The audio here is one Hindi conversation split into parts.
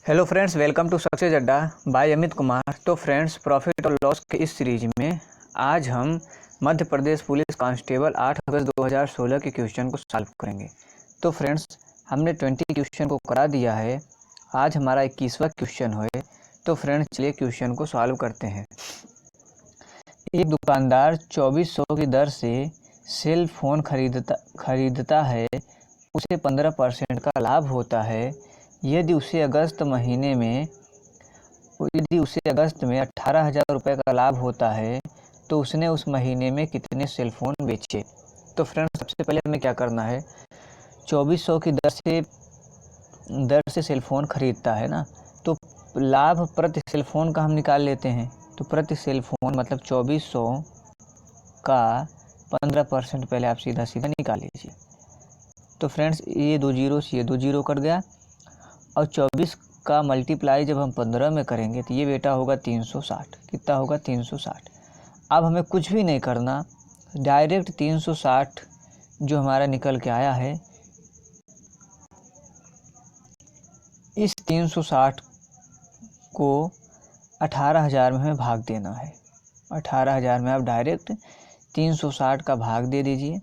Hello friends, welcome to Success Adda by Amit Kumar. तो फ्रेंड्स, प्रॉफिट और लॉस के इस सीरीज में आज हम मध्य प्रदेश पुलिस कांस्टेबल 8 अगस्त 2016 के क्वेश्चन को सॉल्व करेंगे। तो फ्रेंड्स, हमने 20 क्वेश्चन को करा दिया है। आज हमारा 21वां क्वेश्चन है। तो फ्रेंड्स, चलिए क्वेश्चन को सॉल्व करते हैं। एक दुकानदार 2400 की दर से सेल फोन खरीदता है। उसे 15% का लाभ होता है। यदि उसे अगस्त में 18,000 रुपये का लाभ होता है तो उसने उस महीने में कितने सेल फोन बेचे। तो फ्रेंड्स, सबसे पहले हमें क्या करना है, 2400 की दर से सेल फोन खरीदता है ना, तो लाभ प्रति सेल फोन का हम निकाल लेते हैं। तो प्रति सेल फोन मतलब 2400 का 15% पहले आप सीधा सीधा निकाल लीजिए। तो फ्रेंड्स, ये 2 जीरो से ये 2 जीरो कट गया और 24 का मल्टीप्लाई जब हम 15 में करेंगे तो ये बेटा होगा 360। कितना होगा? 360। अब हमें कुछ भी नहीं करना, डायरेक्ट 360 जो हमारा निकल के आया है, इस 360 को 18,000 में हमें भाग देना है। 18,000 में आप डायरेक्ट 360 का भाग दे दीजिए।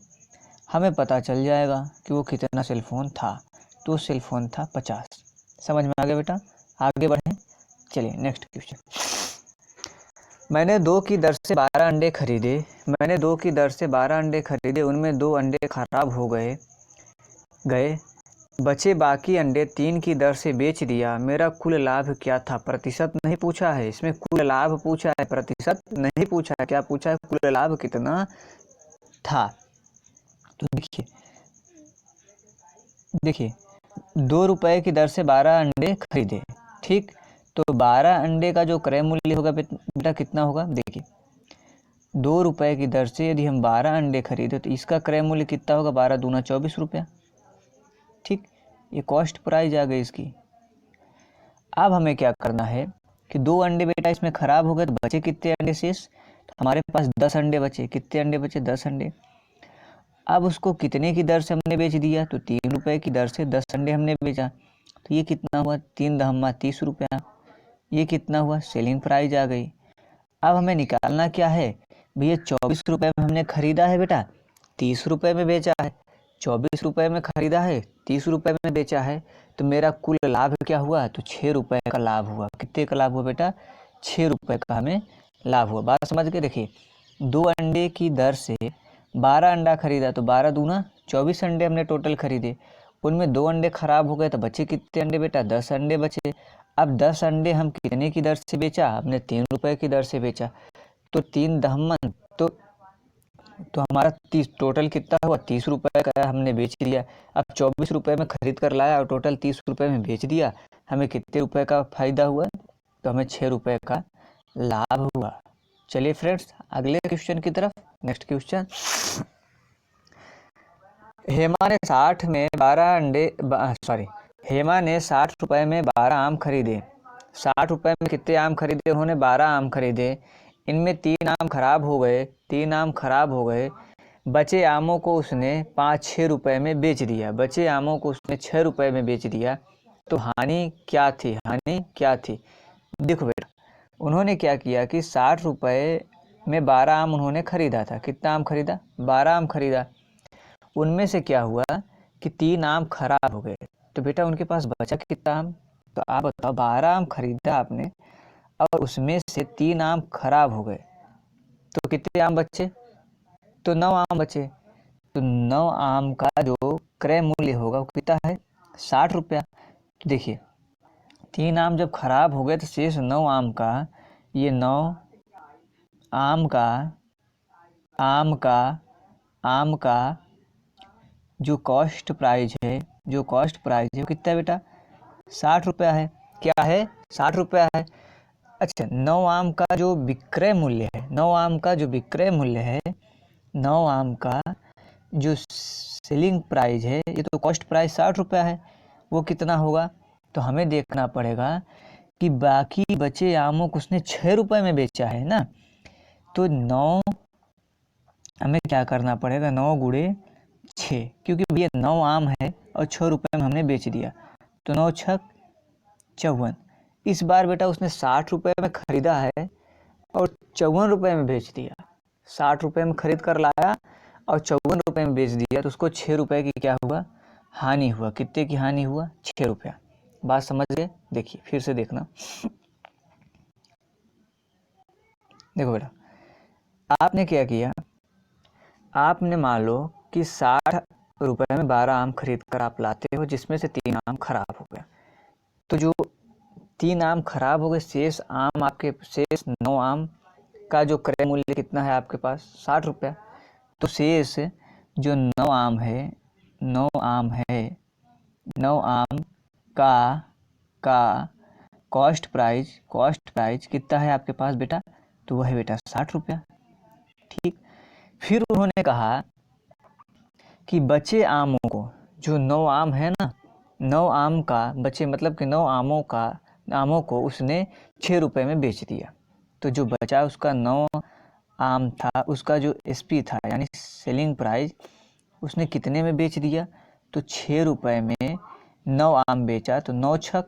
हमें पता चल जाएगा कि वो कितना सेलफोन था। तो सेलफोन था 50। समझ में आ गया बेटा? आगे बढ़ें, चलिए नेक्स्ट क्वेश्चन। मैंने 2 की दर से 12 अंडे खरीदे। उनमें 2 अंडे खराब हो गए। बचे बाकी अंडे 3 की दर से बेच दिया। मेरा कुल लाभ क्या था? प्रतिशत नहीं पूछा है, इसमें कुल लाभ पूछा है, प्रतिशत नहीं पूछा है। क्या पूछा है? कुल लाभ कितना था। तो देखिए 2 रुपए की दर से 12 अंडे खरीदे, ठीक। तो 12 अंडे का जो क्रय मूल्य होगा बेटा कितना होगा? देखिए 2 रुपए की दर से यदि हम 12 अंडे खरीदे तो इसका क्रय मूल्य कितना होगा? 12 दूना 24 रुपया, ठीक। ये कॉस्ट प्राइस आ गई इसकी। अब हमें क्या करना है कि 2 अंडे बेटा इसमें खराब हो गए तो बचे कितने अंडे शेष? तो हमारे पास 10 अंडे बचे। कितने अंडे बचे? 10 अंडे। अब उसको कितने की दर से हमने बेच दिया? तो 3 रुपए की दर से 10 अंडे हमने बेचा। तो ये कितना हुआ? 3 दहम्मा 30 रुपया। ये कितना हुआ? सेलिंग प्राइस आ गई। अब हमें निकालना क्या है भैया? 24 रुपये में हमने खरीदा है बेटा, 30 रुपये में बेचा है। 24 रुपये में खरीदा है, 30 रुपये में बेचा है। तो मेरा कुल लाभ क्या हुआ? तो 6 रुपये का लाभ हुआ। कितने का लाभ हुआ बेटा? 6 रुपये का हमें लाभ हुआ। बात समझ के देखिए, 2 अंडे की दर से 12 अंडा खरीदा तो 12 दूना 24 अंडे हमने टोटल खरीदे। उनमें 2 अंडे खराब हो गए तो बचे कितने अंडे बेटा? 10 अंडे बचे। अब 10 अंडे हम कितने की दर से बेचा? हमने 3 रुपये की दर से बेचा। तो 3 दहम्मन तो हमारा 30 टोटल कितना हुआ? 30 रुपये का हमने बेच दिया। अब 24 रुपये में खरीद कर लाया और टोटल 30 रुपये में बेच दिया। हमें कितने रुपए का फायदा हुआ? तो हमें 6 रुपये का लाभ हुआ। चलिए फ्रेंड्स, अगले क्वेश्चन की तरफ। Next question. हेमा ने 60 रुपये में 12 आम खरीदे। 60 रुपये में कितने आम खरीदे? उन्होंने 12 आम खरीदे। इनमें 3 आम खराब हो गए। बचे आमों को उसने 5-6 रुपये में बेच दिया। बचे आमों को उसने 6 रुपये में बेच दिया। तो हानि क्या थी? देखो बेटा, उन्होंने क्या किया कि 60 रुपये में 12 आम उन्होंने खरीदा था। कितना आम खरीदा? 12 आम खरीदा। उनमें से क्या हुआ कि 3 आम खराब हो गए। तो बेटा उनके पास बचा कितना आम? तो आप बताओ, 12 आम खरीदा आपने और उसमें से 3 आम खराब हो गए, तो कितने आम बचे? तो 9 आम बचे। तो 9 आम का जो क्रय मूल्य होगा वो कितना है? 60 रुपया। तो देखिए 3 आम जब खराब हो गए तो शेष 9 आम का, ये 9 आम का जो कॉस्ट प्राइस है वो कितना है बेटा? 60 रुपया है। क्या है? 60 रुपया है। अच्छा, 9 आम का जो विक्रय मूल्य है, 9 आम का जो सेलिंग प्राइस है, ये तो कॉस्ट प्राइस 60 रुपया है, वो कितना होगा? तो हमें देखना पड़ेगा कि बाकी बचे आमों को उसने 6 रुपये में बेचा है ना। तो 9 हमें क्या करना पड़ेगा? 9 गुणे 6, क्योंकि भैया 9 आम है और 6 रुपये में हमने बेच दिया। तो 9 छक 54। इस बार बेटा उसने 60 रुपये में खरीदा है और 54 रुपये में बेच दिया। 60 रुपये में खरीद कर लाया और 54 रुपये में बेच दिया, तो उसको 6 रुपये की क्या हुआ, हानि हुआ। कितने की हानि हुआ, 6 रुपया। बात समझ गए? देखिए फिर से देखना, देखो बेटा आपने क्या किया, आपने मान लो कि 60 रुपये में 12 आम खरीद कर आप लाते हो, जिसमें से 3 आम खराब हो गया। तो जो 3 आम खराब हो गए, शेष आम आपके, शेष 9 आम का जो क्रय मूल्य कितना है आपके पास, 60 रुपया। तो शेष जो 9 आम है, 9 आम है, 9 आम का कॉस्ट प्राइस कितना है आपके पास बेटा, तो वह है बेटा 60 रुपया। ठीक, फिर उन्होंने कहा कि बचे आमों को, जो 9 आम है ना, 9 आम का बचे, मतलब कि 9 आमों को उसने 6 रुपये में बेच दिया। तो जो बचा उसका 9 आम था, उसका जो एसपी था यानी सेलिंग प्राइस, उसने कितने में बेच दिया, तो 6 रुपये में 9 आम बेचा, तो 9 छक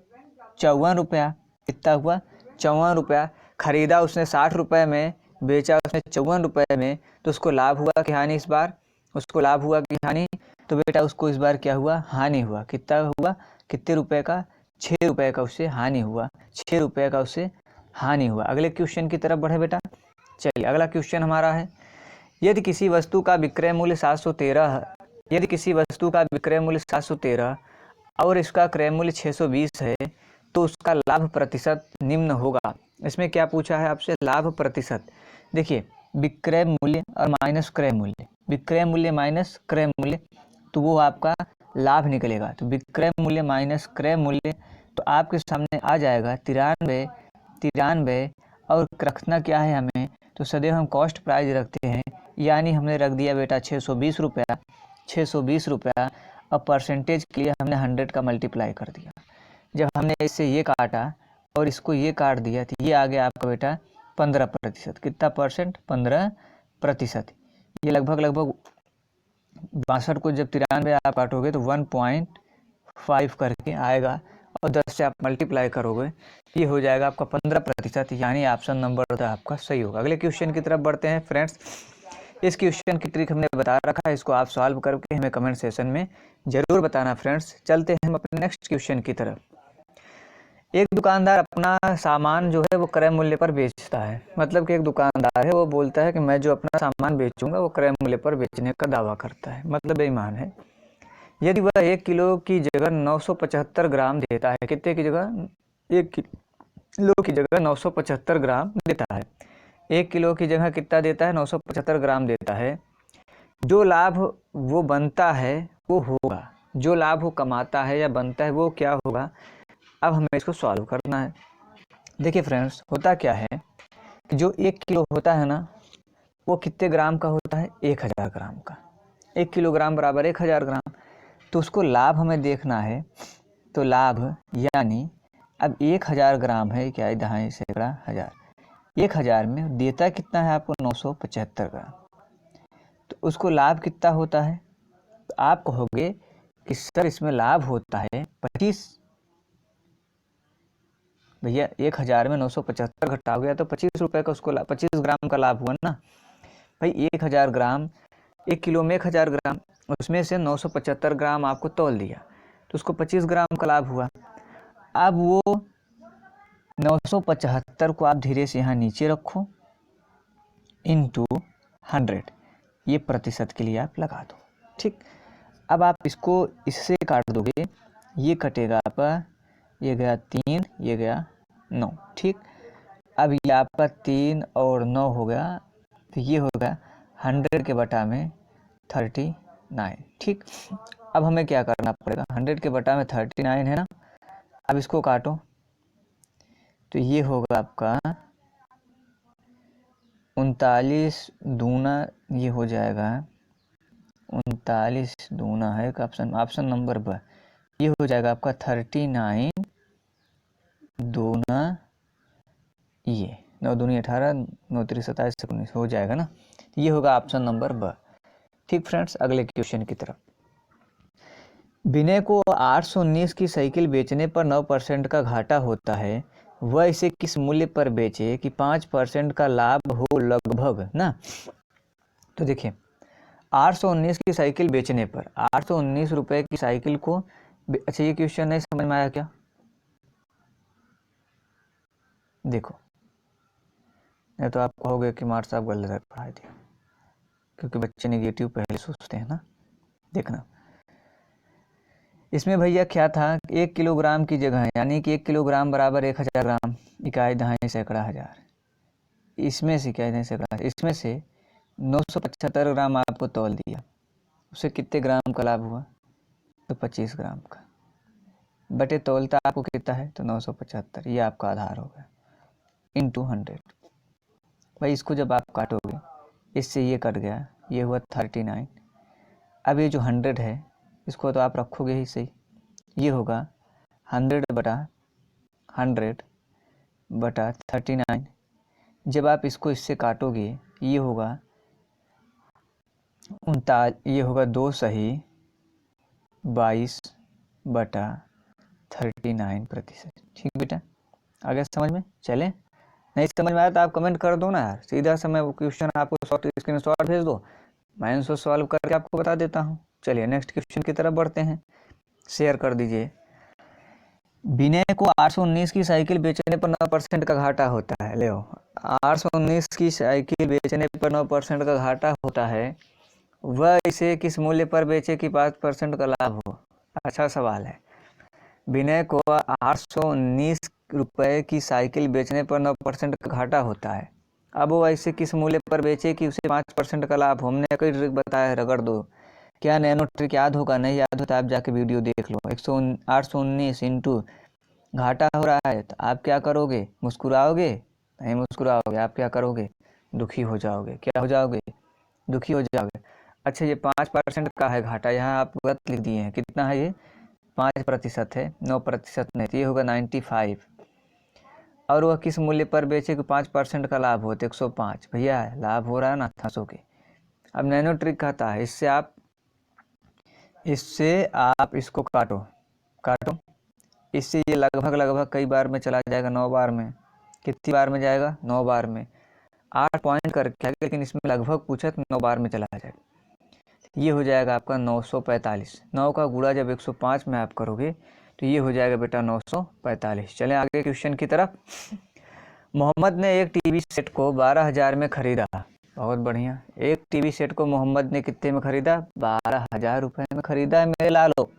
54 रुपया। कितना हुआ, 54 रुपया। खरीदा उसने 60 रुपये में, बेचा उसने 54 रुपये में, तो उसको लाभ हुआ कि हानि, इस बार उसको लाभ हुआ कि हानि, तो बेटा उसको इस बार क्या हुआ, हानि हुआ। कितना हुआ, कितने रुपए का, 6 रुपये का उससे हानि हुआ, 6 रुपये का उससे हानि हुआ। अगले क्वेश्चन की तरफ बढ़े बेटा। चलिए अगला क्वेश्चन हमारा है, यदि किसी वस्तु का विक्रय मूल्य 713, यदि किसी वस्तु का विक्रय मूल्य 713 और इसका क्रय मूल्य 620 है, तो उसका लाभ प्रतिशत निम्न होगा। इसमें क्या पूछा है आपसे, लाभ प्रतिशत। देखिए विक्रय मूल्य और माइनस क्रय मूल्य, विक्रय मूल्य माइनस क्रय मूल्य, तो वो आपका लाभ निकलेगा। तो विक्रय मूल्य माइनस क्रय मूल्य, तो आपके सामने आ जाएगा 93 और रखना क्या है हमें, तो सदैव हम कॉस्ट प्राइस रखते हैं, यानी हमने रख दिया बेटा 620 रुपया, 620 रुपया। और परसेंटेज के लिए हमने 100 का मल्टीप्लाई कर दिया। जब हमने इससे ये काटा और इसको ये काट दिया, तो ये आ गया आपका बेटा 15%। कितना परसेंट, 15%। ये लगभग 62 को जब 93 आप काटोगे तो 1.5 करके आएगा, और 10 से आप मल्टीप्लाई करोगे, ये हो जाएगा आपका 15%, यानी ऑप्शन नंबर आपका सही होगा। अगले क्वेश्चन की तरफ बढ़ते हैं फ्रेंड्स। इस क्वेश्चन की ट्रिक हमने बता रखा है, इसको आप सॉल्व करके हमें कमेंट सेशन में जरूर बताना फ्रेंड्स। चलते हैं हम अपने नेक्स्ट क्वेश्चन की तरफ। एक दुकानदार अपना सामान जो है वो क्रय मूल्य पर बेचता है, मतलब कि एक दुकानदार है, वो बोलता है कि मैं जो अपना सामान बेचूंगा वो क्रय मूल्य पर बेचने का दावा करता है, मतलब बेईमान है। यदि वह 1 किलो की जगह 975 ग्राम देता है, कितने की जगह, 1 किलो की जगह 975 ग्राम देता है, 1 किलो की जगह कितना देता है, 975 ग्राम देता है, जो लाभ वो बनता है वो होगा, जो लाभ वो कमाता है या बनता है वो क्या होगा। अब हमें इसको सॉल्व करना है। देखिए फ्रेंड्स, होता क्या है कि जो 1 किलो होता है ना, वो कितने ग्राम का होता है, 1000 ग्राम का। 1 किलोग्राम बराबर 1000 ग्राम। तो उसको लाभ हमें देखना है, तो लाभ यानी अब 1000 ग्राम है, क्या है, दहाई सैकड़ा हजार, 1000 में देता कितना है आपको, 975 ग्राम। तो उसको लाभ कितना होता है, तो आप कहोगे कि सर इसमें लाभ होता है 25। भैया 1000 में 975 घटा हो गया तो 25 रुपये का उसको 25 ग्राम का लाभ हुआ ना भाई। 1000 ग्राम, 1 किलो में 1000 ग्राम, उसमें से 975 ग्राम आपको तौल दिया, तो उसको 25 ग्राम का लाभ हुआ। अब वो 975 को आप धीरे से यहाँ नीचे रखो, इनटू 100, ये प्रतिशत के लिए आप लगा दो। ठीक, अब आप इसको इससे काट दोगे, ये कटेगा आपका, ये गया 3, ये गया 9। ठीक, अब ये आपका 3 और 9 हो गया, तो ये हो गया 100 के बटा में 39। ठीक, अब हमें क्या करना पड़ेगा, 100 के बटा में 39 है ना, अब इसको काटो, तो ये होगा आपका 39 दूना, ये हो जाएगा 39 दूना है ऑप्शन नंबर ब, ये हो जाएगा आपका 39 दूना, ये 9 दूनी 18, 9 3 27 19 हो जाएगा ना, ये होगा ऑप्शन नंबर ब। ठीक फ्रेंड्स, अगले क्वेश्चन की तरफ। विनय को 819 की साइकिल बेचने पर 9% का घाटा होता है, वह इसे किस मूल्य पर बेचे कि 5% का लाभ हो लगभग ना। तो देखिए 819 की साइकिल बेचने पर 819 रुपए की साइकिल को अच्छा ये क्वेश्चन नहीं समझ में आया क्या? देखो नहीं तो आप कहोगे कि मार साहब गलत पढ़ाए थे, क्योंकि बच्चे नेगेटिव पहले सोचते हैं ना। देखना इसमें भैया क्या था, 1 किलोग्राम की जगह यानी कि 1 किलोग्राम बराबर 1000 ग्राम, इकाई दहाई सैकड़ा हजार, इसमें से क्या है सैकड़ा, इसमें से 975 ग्राम आपको तौल दिया, उससे कितने ग्राम का लाभ हुआ? तो 25 ग्राम का, बटे तौलता आपको कितना है? तो 975, ये आपका आधार हो गया, इंटू 100। भाई इसको जब आप काटोगे, इससे ये कट गया, ये हुआ 39। अब ये जो 100 है इसको तो आप रखोगे ही सही, ये होगा 100 बटा 39। जब आप इसको इससे काटोगे ये होगा 2 सही 22/39%। ठीक बेटा, आगे समझ में चले? नहीं समझ में आया तो आप कमेंट कर दो ना यार, सीधा समय वो क्वेश्चन आपको स्क्रीनशॉट भेज दो, मैं उसको सॉल्व करके आपको बता देता हूँ। चलिए नेक्स्ट क्वेश्चन की तरफ बढ़ते हैं, शेयर कर दीजिए। विनय को 819 की साइकिल बेचने पर 9% का घाटा होता है। ले 819 की साइकिल बेचने पर 9% का घाटा होता है, वह इसे किस मूल्य पर बेचे कि 5% का लाभ हो? अच्छा सवाल है। विनय को 819 रुपए की साइकिल बेचने पर 9% का घाटा होता है, अब वो इसे किस मूल्य पर बेचे कि उसे 5% का लाभ हो? हमने कई ट्रिक बताया है, रगड़ दो। क्या नैनो ट्रिक याद होगा? नहीं याद होता आप जाके वीडियो देख लो। 819 इंटू घाटा हो रहा है तो आप क्या करोगे? मुस्कुराओगे? नहीं मुस्कुराओगे, आप क्या करोगे? दुखी हो जाओगे। क्या हो जाओगे? दुखी हो जाओगे। अच्छा ये 5% का है घाटा, यहाँ आप गलत लिख दिए हैं। कितना है ये? 5% है, 9% नहीं, तो ये होगा 95। और वह किस मूल्य पर बेचे कि 5% का लाभ हो? तो 105। भैया लाभ हो रहा है ना, थसो के। अब नैनो ट्रिक कहता है, इससे आप इसको काटो, इससे ये लगभग कई बार में चला जाएगा, 9 बार में। कितनी बार में जाएगा? 9 बार में। 8 पॉइंट करके, लेकिन इसमें लगभग पूछा तो 9 बार में चला जाएगा। ये हो जाएगा आपका 945। 9 का गुणा जब 105 में आप करोगे तो ये हो जाएगा बेटा 945। चलें आगे क्वेश्चन की तरफ। मोहम्मद ने एक टीवी सेट को 12,000 में खरीदा। बहुत बढ़िया। एक टीवी सेट को मोहम्मद ने कितने में खरीदा? 12,000 रुपये में खरीदा है मेरे लालो।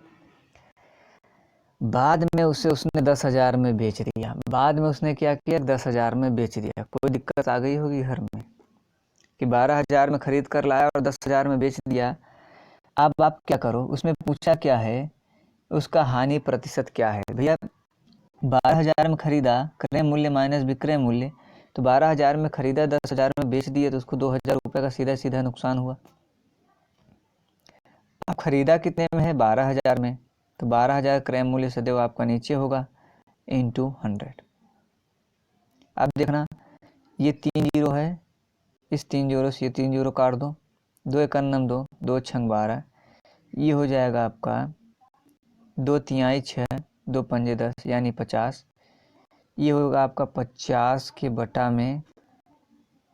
बाद में उसने 10,000 में बेच दिया। बाद में उसने क्या किया? 10,000 में बेच दिया। कोई दिक्कत आ गई होगी घर में कि 12,000 में खरीद कर लाया और 10,000 में बेच दिया। अब आप क्या करो, उसमें पूछा क्या है, उसका हानि प्रतिशत क्या है? भैया 12,000 में खरीदा, क्रय मूल्य माइनस विक्रय मूल्य, तो 12,000 में खरीदा, 10,000 में बेच दिया, तो उसको 2,000 रुपये का सीधा सीधा नुकसान हुआ। अब खरीदा कितने में है? 12,000 में, तो 12,000 क्रय मूल्य सदैव आपका नीचे होगा, इंटू 100। अब देखना ये 3 जीरो है, इस 3 जीरो से ये 3 जीरो काट दो, 2 एक 2, 2 छंग 12, ये हो जाएगा आपका 2 तिहाई 6, 2 पंजे 10 यानी 50। ये होगा आपका 50 के बटा में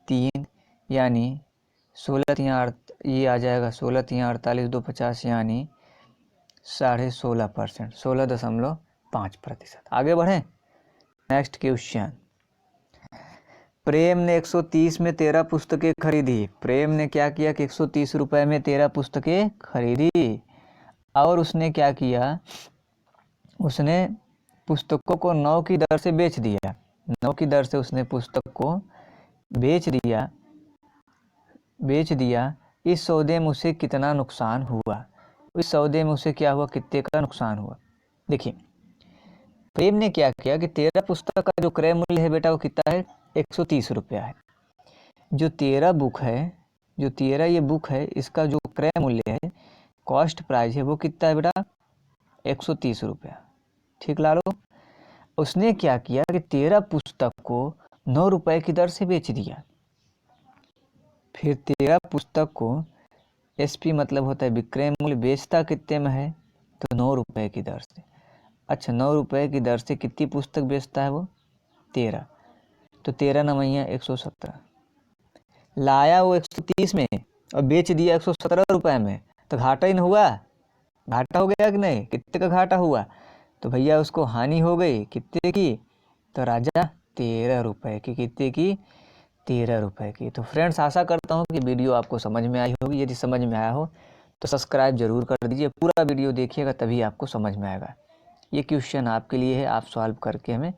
3 यानी 16 तिहां, ये आ जाएगा 16 तिहां 48, 2 50 यानी 16.5%, 16.5%। आगे बढ़े नेक्स्ट क्वेश्चन। प्रेम ने 130 में 13 पुस्तकें खरीदी। प्रेम ने क्या किया कि 130 रुपए में 13 पुस्तकें खरीदी, और उसने क्या किया, उसने पुस्तकों को 9 की दर से बेच दिया। 9 की दर से उसने पुस्तक को बेच दिया। इस सौदे में उसे कितना नुकसान हुआ? इस सौदे में उसे क्या हुआ, कितने का नुकसान हुआ? देखिए प्रेम ने क्या किया कि 13 पुस्तक का जो क्रय मूल्य है बेटा वो कितना है? 130 रुपया है। जो 13 बुक है, जो 13 ये बुक है, इसका जो क्रय मूल्य है, कॉस्ट प्राइस है, वो कितना है बेटा? 130 रुपया। ठीक ला लो। उसने क्या किया कि 13 पुस्तक को 9 रुपए की दर से बेच दिया। फिर 13 पुस्तक को एसपी मतलब होता है विक्रय मूल्य, बेचता कितने में है? तो 9 रुपये की दर से। अच्छा, 9 रुपये की दर से कितनी पुस्तक बेचता है वो? 13। तो 13 नवैया 117। लाया वो 130 में और बेच दिया 117 रुपये में, तो घाटा ही न हुआ? घाटा हो गया कि नहीं? कितने का घाटा हुआ? तो भैया उसको हानि हो गई कितने की? तो राजा 13 रुपये की। कितने की? 13 रुपये की। तो फ्रेंड्स, आशा करता हूँ कि वीडियो आपको समझ में आई होगी। यदि समझ में आया हो तो सब्सक्राइब जरूर कर दीजिए, पूरा वीडियो देखिएगा तभी आपको समझ में आएगा। ये क्वेश्चन आपके लिए है, आप सॉल्व करके हमें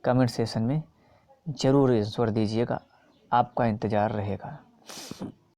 कमेंट सेशन में ज़रूर आंसर दीजिएगा, आपका इंतज़ार रहेगा।